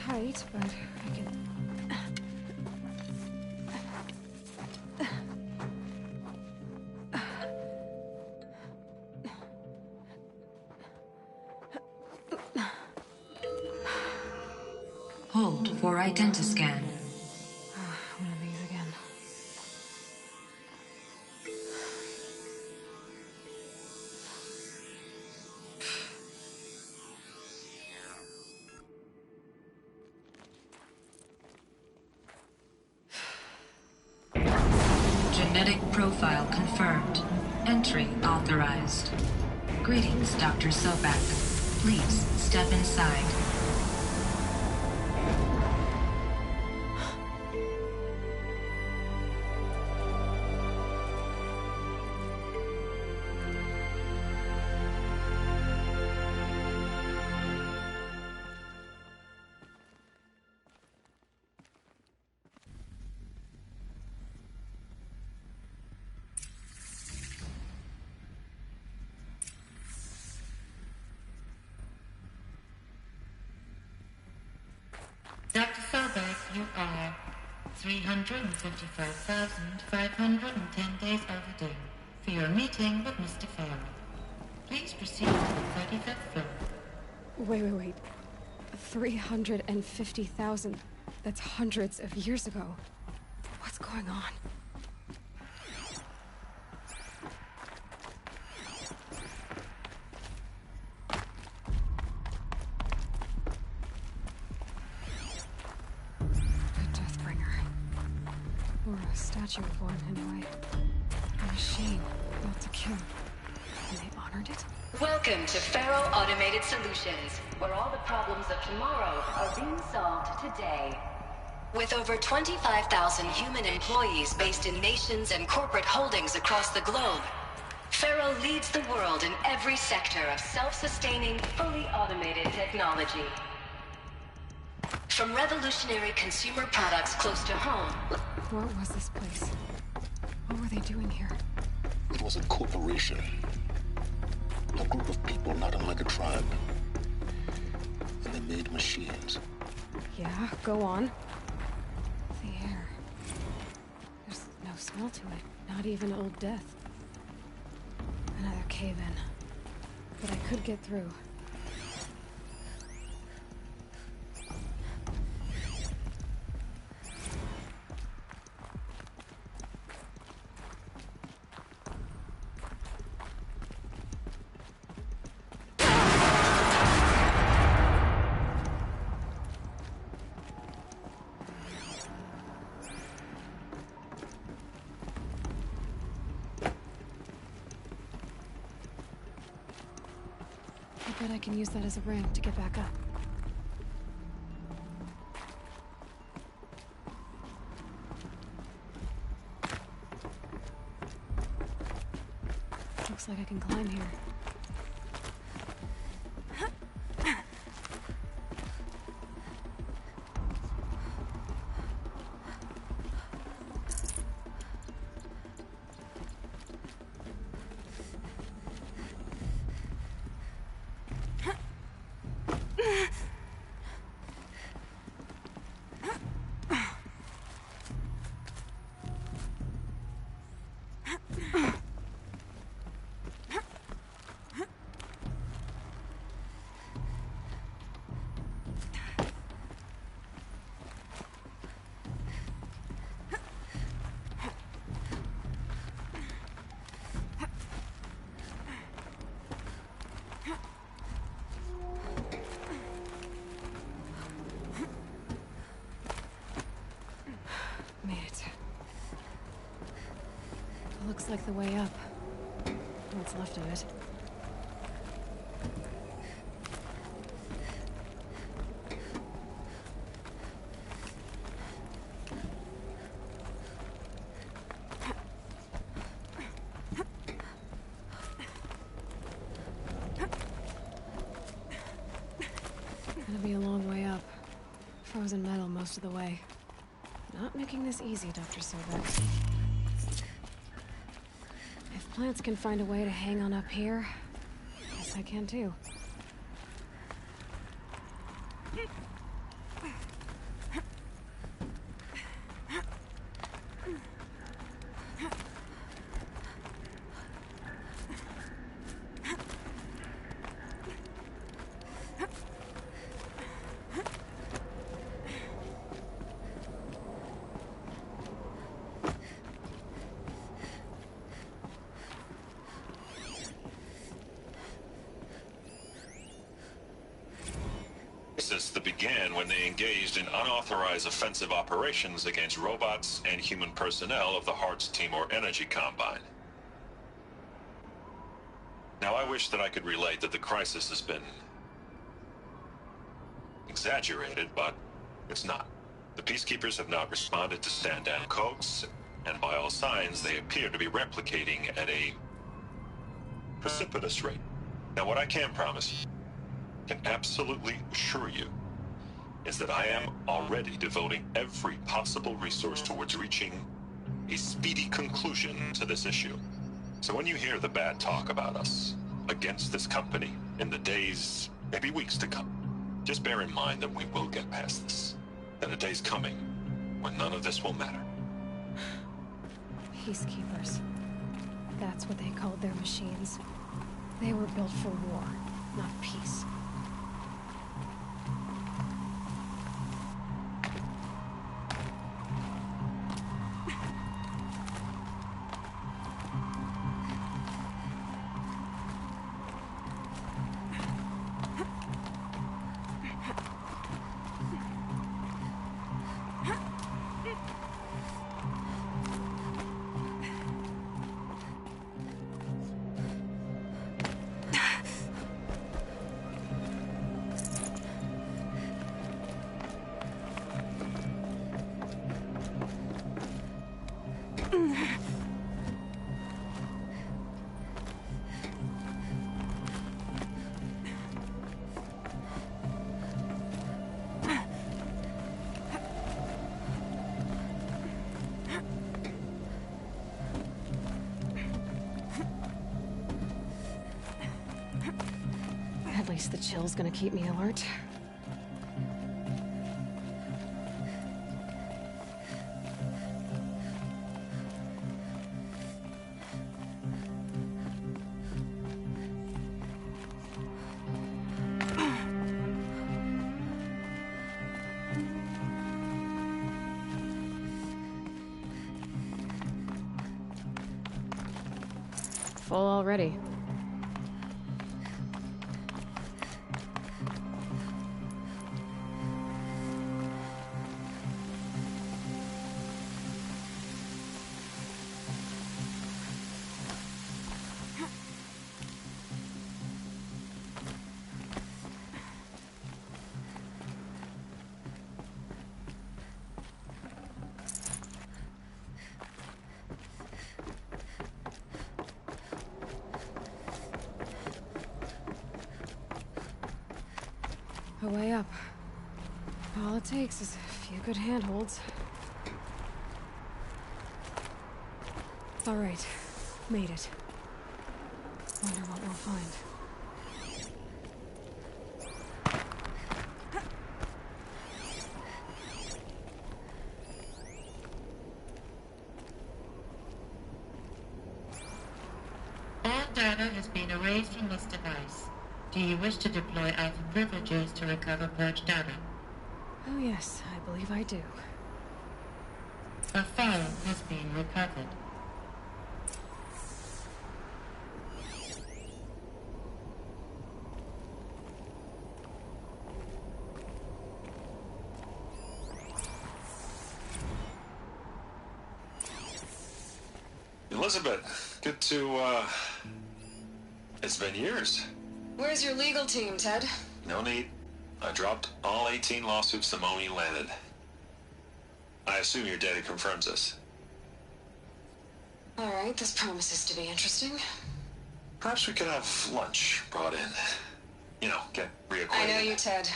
tight, but I can... Hold for identiscan. One of these again. Genetic profile confirmed. Entry authorized. Greetings, Dr. Sobek. Please step inside. Dr. Sobek, you are 355,510 days overdue for your meeting with Mr. Farrell. Please proceed to the 35th floor. Wait. 350,000. That's hundreds of years ago. What's going on? Or a statue of one, anyway. A machine built to kill. And they honored it? Welcome to Faro Automated Solutions, where all the problems of tomorrow are being solved today. With over 25,000 human employees based in nations and corporate holdings across the globe, Faro leads the world in every sector of self-sustaining, fully automated technology. From revolutionary consumer products close to home. What was this place? What were they doing here? It was a corporation. A group of people not unlike a tribe. And they made machines. Yeah, go on. The air. There's no smell to it. Not even Old Death. Another cave-in. But I could get through. I bet I can use that as a ramp to get back up. Looks like I can climb here. Looks like the way up. What's left of it. Gonna be a long way up. Frozen metal most of the way. Not making this easy, Dr. Sobek. If plants can find a way to hang on up here, guess I can too. crisis that began when they engaged in unauthorized offensive operations against robots and human personnel of the Hearts Timor Energy Combine. Now, I wish that I could relate that the crisis has been exaggerated, but it's not. The Peacekeepers have not responded to stand-down codes, and by all signs, they appear to be replicating at a precipitous rate. Now, what I can promise, can absolutely assure you, is that I am already devoting every possible resource towards reaching a speedy conclusion to this issue. So when you hear the bad talk about us against this company in the days, maybe weeks to come, just bear in mind that we will get past this. That a day's coming when none of this will matter. Peacekeepers. That's what they called their machines. They were built for war, not peace. At least the chill's gonna keep me alert. Full already. A way up. All it takes is a few good handholds. All right, made it. Wonder what we'll find. All data has been erased from this device. Do you wish to deploy either privileges to recover purged data? Oh yes, I believe I do. A file has been recovered. Elizabeth, good to, it's been years. Where's your legal team, Ted? No need. I dropped all 18 lawsuits the moment you landed. I assume your data confirms this. All right, this promises to be interesting. Perhaps we could have lunch brought in. You know, get reacquainted. I know you, Ted.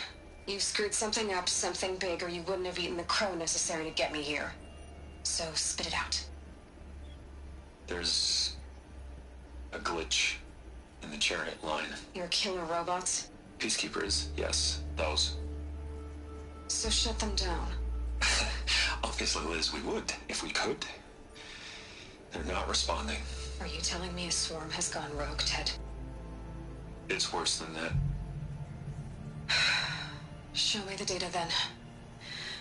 You screwed something up, something big, or you wouldn't have eaten the crow necessary to get me here. So spit it out. There's a glitch in the chariot line. Your killer robots? Peacekeepers, yes, those. So shut them down. Obviously, Liz, we would, if we could. They're not responding. Are you telling me a swarm has gone rogue, Ted? It's worse than that. Show me the data then.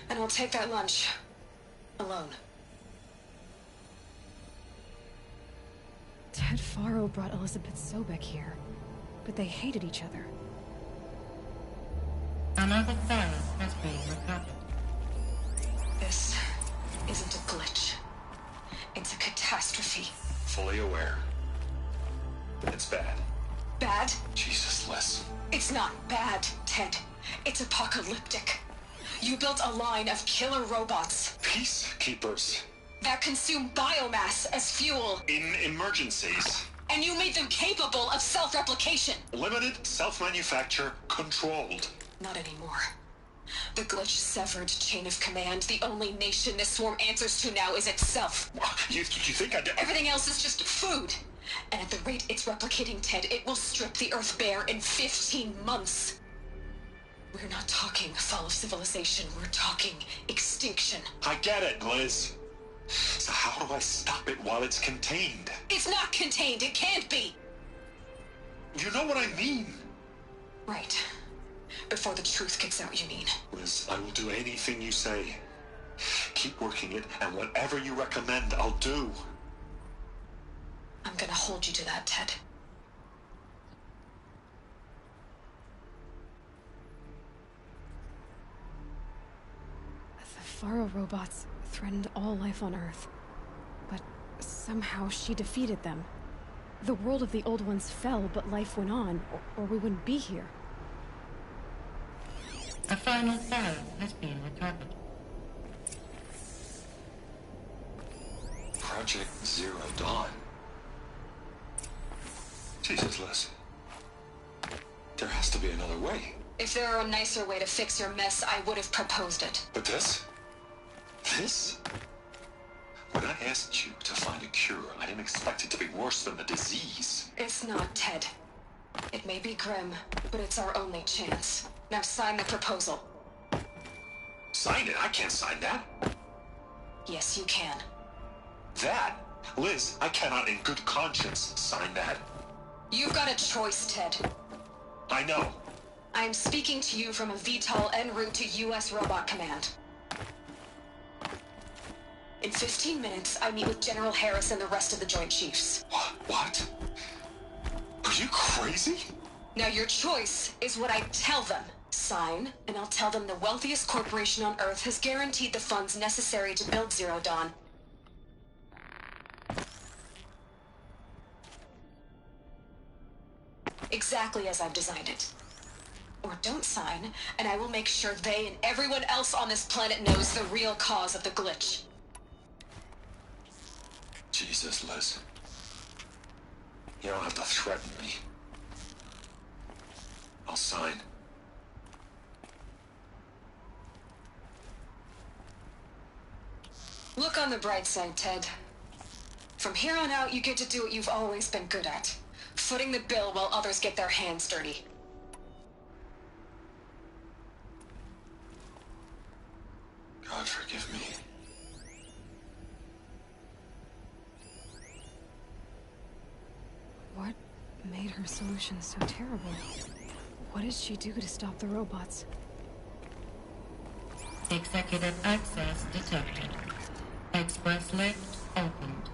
And I'll take that lunch. Alone. Ted Faro brought Elizabeth Sobek here, but they hated each other. Another pharaoh has been recovered. This isn't a glitch. It's a catastrophe. Fully aware. It's bad. Bad? Jesus, Liz. It's not bad, Ted. It's apocalyptic. You built a line of killer robots Peacekeepers. that consume biomass as fuel, In emergencies. and you made them capable of self-replication. Limited, self-manufacture, controlled. Not anymore. The glitch severed chain of command. The only nation this swarm answers to now is itself. You think I'd... Everything else is just food. And at the rate it's replicating, Ted, it will strip the Earth bare in 15 months. We're not talking fall of civilization. We're talking extinction. I get it, Liz. So how do I stop it while it's contained? It's not contained. It can't be. You know what I mean. Right. Before the truth gets out, you mean? Liz, I will do anything you say. Keep working it, and whatever you recommend, I'll do. I'm gonna hold you to that, Ted. The Faro robots threatened all life on Earth. But somehow she defeated them. The world of the old ones fell, but life went on, or we wouldn't be here. A final pharaoh has been recovered. Project Zero Dawn. Jesus, Liz. There has to be another way. If there were a nicer way to fix your mess, I would have proposed it. But this? This? When I asked you to find a cure, I didn't expect it to be worse than the disease. It's not, Ted. It may be grim, but it's our only chance. Now sign the proposal. Sign it? I can't sign that. Yes, you can. That? Liz, I cannot in good conscience sign that. You've got a choice, Ted. I know. I am speaking to you from a VTOL en route to U.S. Robot Command. In 15 minutes, I meet with General Harris and the rest of the Joint Chiefs. What? Are you crazy? Now your choice is what I tell them. Sign, and I'll tell them the wealthiest corporation on Earth has guaranteed the funds necessary to build Zero Dawn. Exactly as I've designed it. Or don't sign, and I will make sure they and everyone else on this planet knows the real cause of the glitch. Jesus, Liz. You don't have to threaten me. I'll sign. Look on the bright side, Ted. From here on out, you get to do what you've always been good at. Footing the bill while others get their hands dirty. God forgive me. What made her solution so terrible? What did she do to stop the robots? Executive access detected. Express lift opened.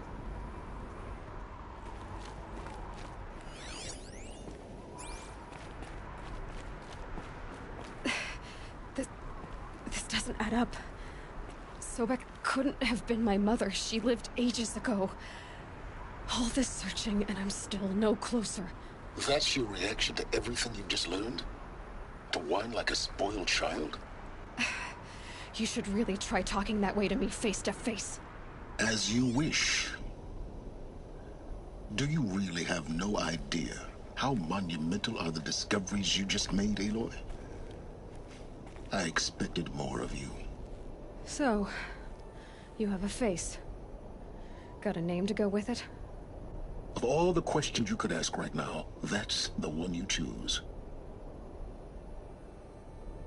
This doesn't add up. Sobek couldn't have been my mother. She lived ages ago. All this searching, and I'm still no closer. That's your reaction to everything you've just learned? To whine like a spoiled child? You should really try talking that way to me face to face. As you wish. Do you really have no idea how monumental are the discoveries you just made, Aloy? I expected more of you. So, you have a face. Got a name to go with it? Of all the questions you could ask right now, that's the one you choose.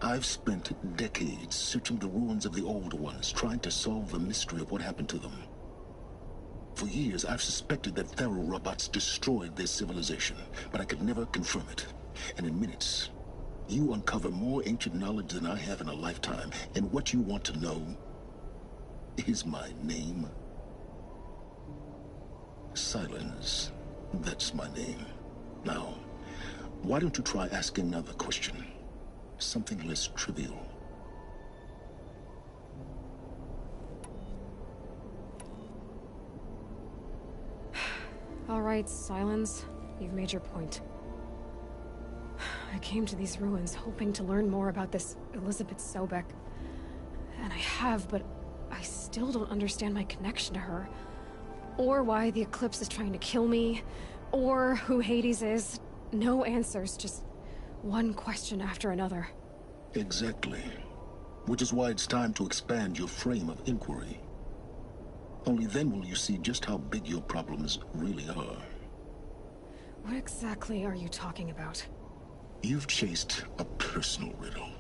I've spent decades searching the ruins of the old ones, trying to solve the mystery of what happened to them. For years, I've suspected that Faro robots destroyed their civilization, but I could never confirm it. And in minutes, you uncover more ancient knowledge than I have in a lifetime, and what you want to know is my name. Silence. That's my name. Now, why don't you try asking another question? something less trivial. All right, Silence. You've made your point. I came to these ruins hoping to learn more about this Elizabeth Sobek. And I have, but I still don't understand my connection to her. Or why the Eclipse is trying to kill me. Or who Hades is. No answers, just one question after another. Exactly. Which is why it's time to expand your frame of inquiry. Only then will you see just how big your problems really are. What exactly are you talking about? You've chased a personal riddle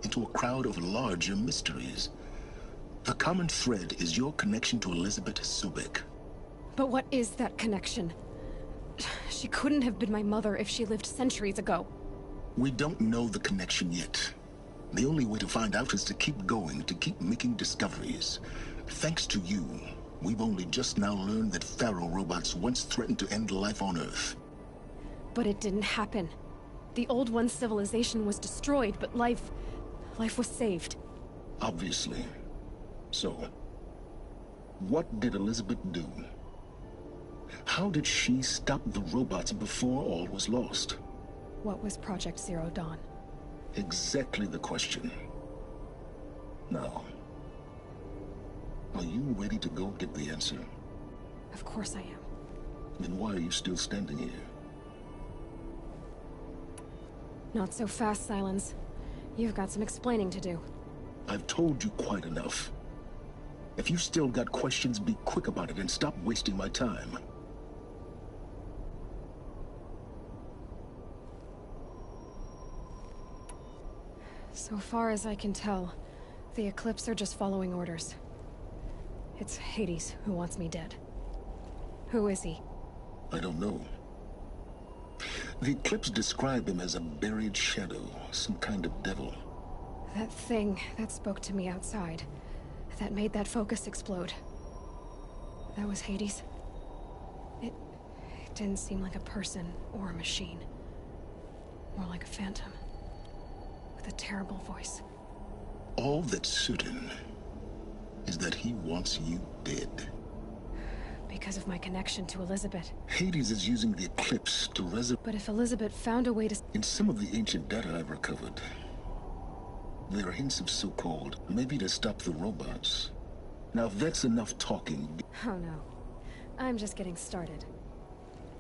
into a crowd of larger mysteries. The common thread is your connection to Elizabeth Sobek. But what is that connection? She couldn't have been my mother if she lived centuries ago. We don't know the connection yet. The only way to find out is to keep going, to keep making discoveries. Thanks to you, we've only just now learned that Pharaoh robots once threatened to end life on Earth. But it didn't happen. The Old One's civilization was destroyed, but life was saved. Obviously. So, what did Elizabeth do? How did she stop the robots before all was lost? What was Project Zero Dawn? Exactly the question. Now, are you ready to go get the answer? Of course I am. Then why are you still standing here? Not so fast, Silence. You've got some explaining to do. I've told you quite enough. If you've still got questions, be quick about it and stop wasting my time. So far as I can tell, the Eclipse are just following orders. It's Hades who wants me dead. Who is he? I don't know. The Eclipse described him as a buried shadow, some kind of devil. That thing that spoke to me outside, that made that focus explode. That was Hades. It didn't seem like a person or a machine. More like a phantom. With a terrible voice. All that's certain is that he wants you dead. Because of my connection to Elizabeth. Hades is using the Eclipse to resurrect. But if Elizabeth found a way to... In some of the ancient data I've recovered, there are hints of so-called, maybe to stop the robots. Now if that's enough talking... Oh no. I'm just getting started.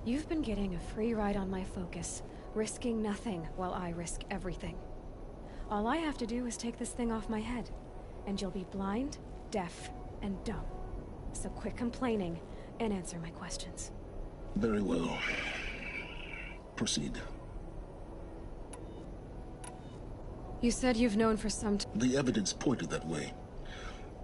You've been getting a free ride on my focus, risking nothing while I risk everything. All I have to do is take this thing off my head, and you'll be blind, deaf, and dumb. So quit complaining and answer my questions. Very well. Proceed. You said you've known for some time. The evidence pointed that way.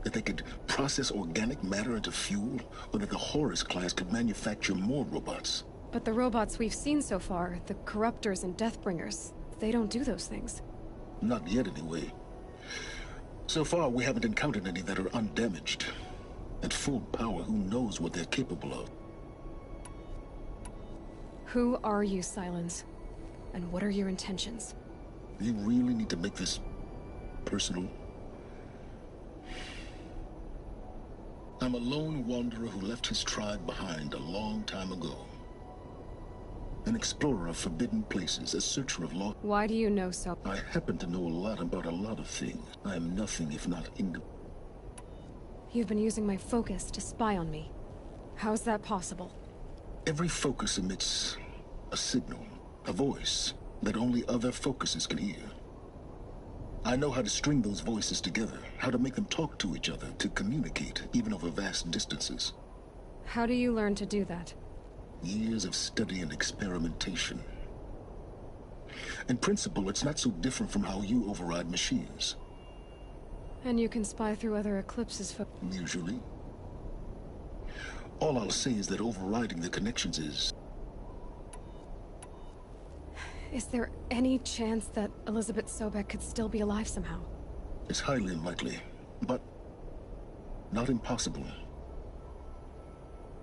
That they could process organic matter into fuel, or that the Horus class could manufacture more robots. But the robots we've seen so far, the Corruptors and Deathbringers, they don't do those things. Not yet, anyway. So far, we haven't encountered any that are undamaged. At full power, who knows what they're capable of? Who are you, Silence? And what are your intentions? You really need to make this personal? I'm a lone wanderer who left his tribe behind a long time ago. An explorer of forbidden places, a searcher of lost... Why do you know so? I happen to know a lot about a lot of things. I am nothing if not You've been using my focus to spy on me. How's that possible? Every focus emits a signal, a voice, that only other focuses can hear. I know how to string those voices together, how to make them talk to each other, to communicate, even over vast distances. How do you learn to do that? Years of study and experimentation. In principle, it's not so different from how you override machines. And you can spy through other Eclipses for... Usually. All I'll say is that overriding the connections is... Is there any chance that Elizabeth Sobek could still be alive somehow? It's highly unlikely, but not impossible.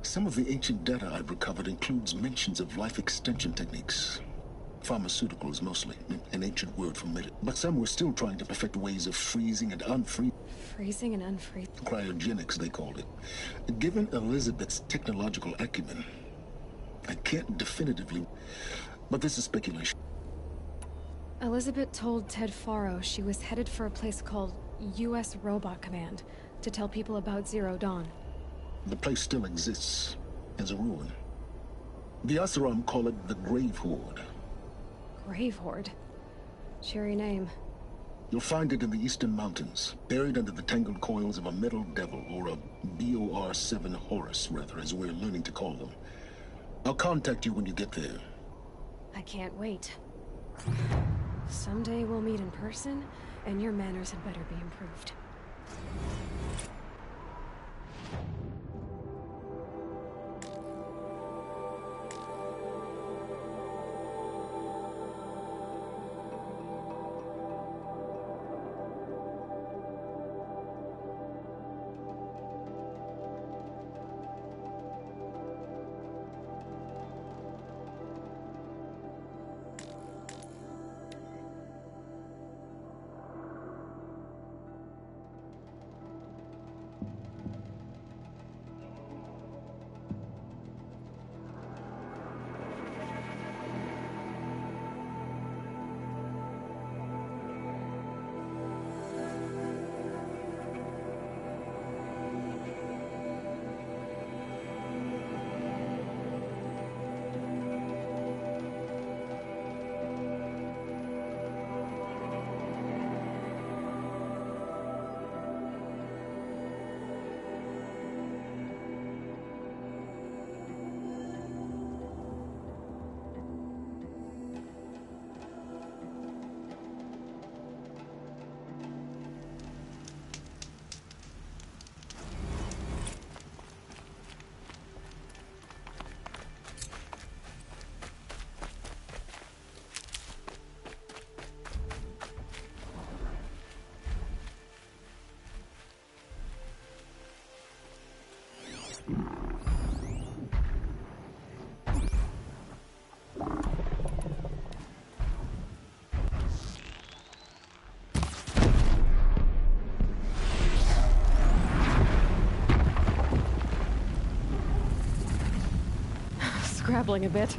Some of the ancient data I've recovered includes mentions of life extension techniques. Pharmaceuticals, mostly. An ancient word for medicine. But some were still trying to perfect ways of freezing and unfreezing. Freezing and unfreezing. Cryogenics, they called it. Given Elizabeth's technological acumen, I can't definitively... But this is speculation. Elizabeth told Ted Faro she was headed for a place called U.S. Robot Command to tell people about Zero Dawn. The place still exists as a ruin. The Asaram call it the Grave Horde. Grave Horde? Cheery name. You'll find it in the Eastern Mountains, buried under the tangled coils of a metal devil, or a BOR-7 Horus, rather, as we're learning to call them. I'll contact you when you get there. I can't wait. Someday we'll meet in person, and your manners had better be improved. Scrabbling a bit.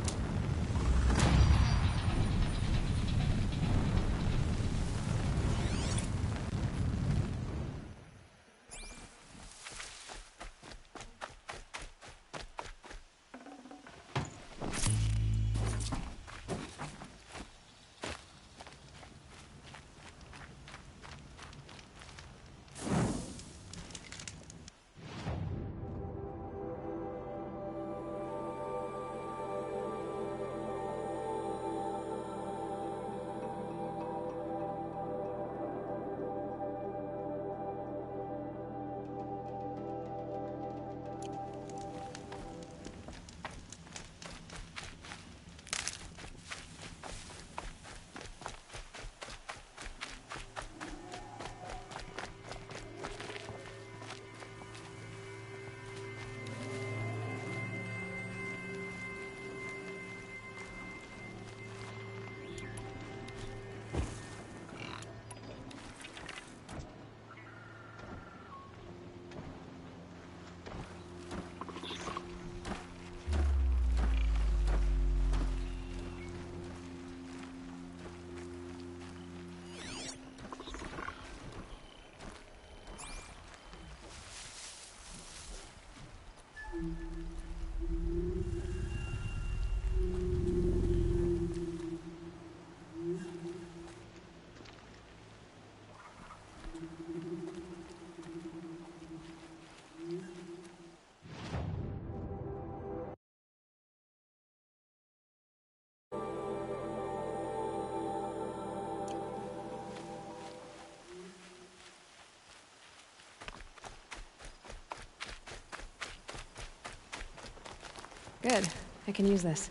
Good. I can use this.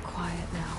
quiet now.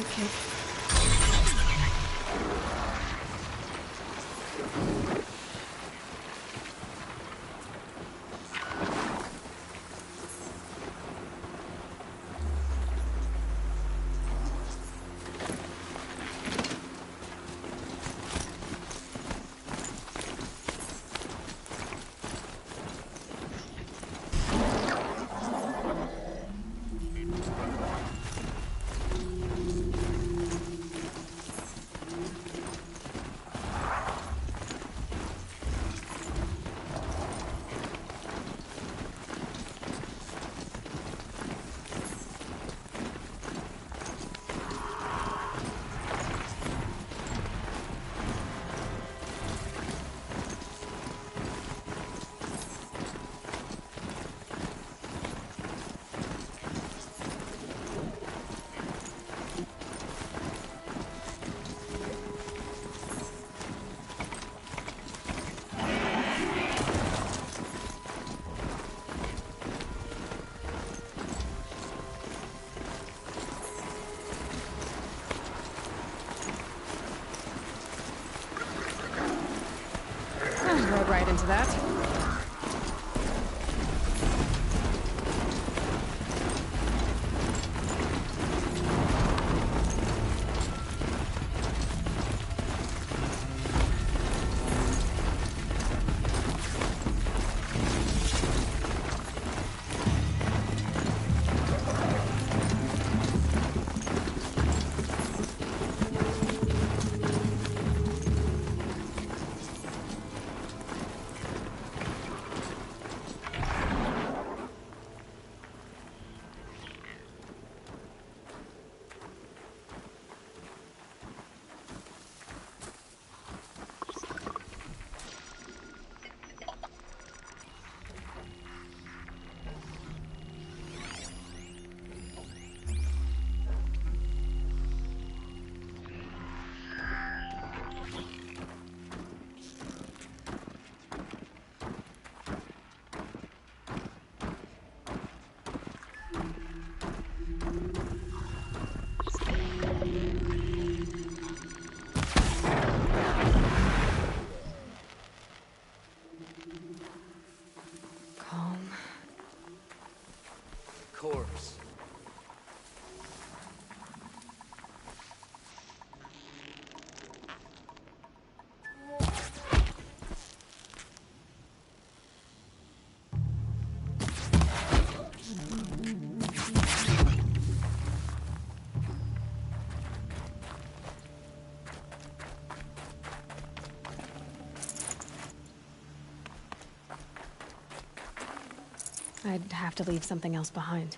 Okay. Rode right into that. I'd have to leave something else behind.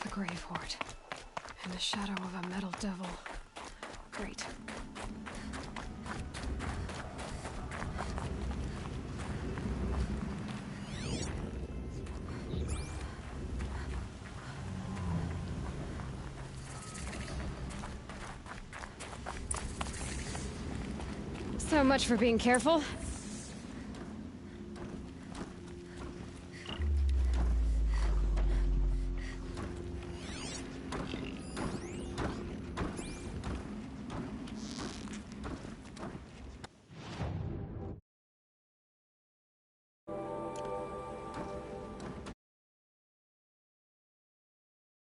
The Grave Horde. And the shadow of a metal devil. Great. So much for being careful.